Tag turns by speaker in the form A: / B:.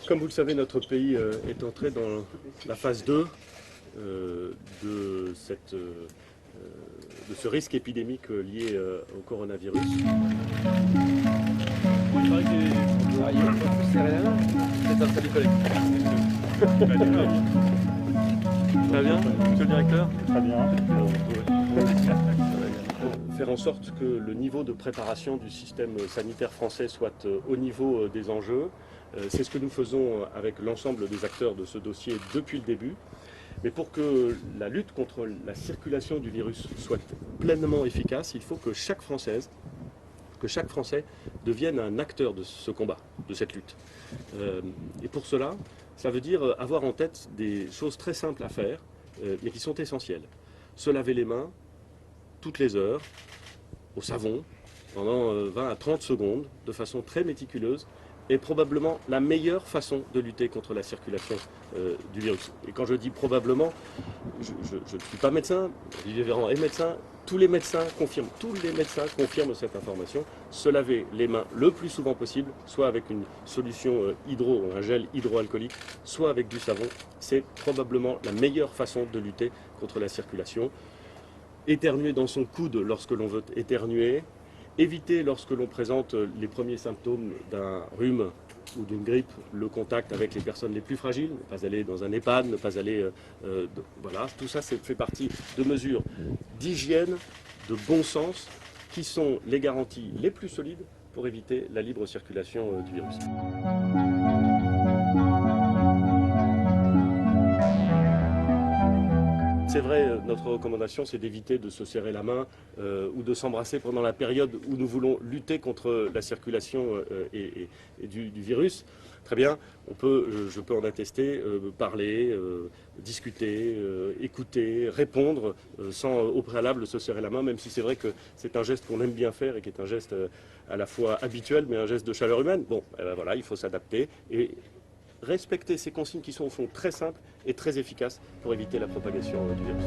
A: Comme vous le savez, notre pays est entré dans la phase 2 de ce risque épidémique lié au coronavirus.
B: Très bien, monsieur le directeur?
C: Très bien.
A: Faire en sorte que le niveau de préparation du système sanitaire français soit au niveau des enjeux. C'est ce que nous faisons avec l'ensemble des acteurs de ce dossier depuis le début. Mais pour que la lutte contre la circulation du virus soit pleinement efficace, il faut que chaque Française, que chaque Français devienne un acteur de ce combat, de cette lutte. Et pour cela, ça veut dire avoir en tête des choses très simples à faire, mais qui sont essentielles. Se laver les mains toutes les heures, au savon, pendant 20 à 30 secondes, de façon très méticuleuse, est probablement la meilleure façon de lutter contre la circulation du virus. Et quand je dis probablement, je ne suis pas médecin, Olivier Véran est médecin, tous les médecins confirment cette information. Se laver les mains le plus souvent possible, soit avec une solution un gel hydroalcoolique, soit avec du savon, c'est probablement la meilleure façon de lutter contre la circulation. Éternuer dans son coude lorsque l'on veut éternuer, éviter lorsque l'on présente les premiers symptômes d'un rhume ou d'une grippe, le contact avec les personnes les plus fragiles, ne pas aller dans un EHPAD, ne pas aller... voilà, tout ça fait partie de mesures d'hygiène, de bon sens, qui sont les garanties les plus solides pour éviter la libre circulation du virus. C'est vrai, notre recommandation, c'est d'éviter de se serrer la main ou de s'embrasser pendant la période où nous voulons lutter contre la circulation du virus. Très bien, je peux en attester, parler, discuter, écouter, répondre sans au préalable se serrer la main, même si c'est vrai que c'est un geste qu'on aime bien faire et qui est un geste à la fois habituel, mais un geste de chaleur humaine. Bon, voilà, il faut s'adapter et respecter ces consignes qui sont au fond très simples et très efficaces pour éviter la propagation du virus.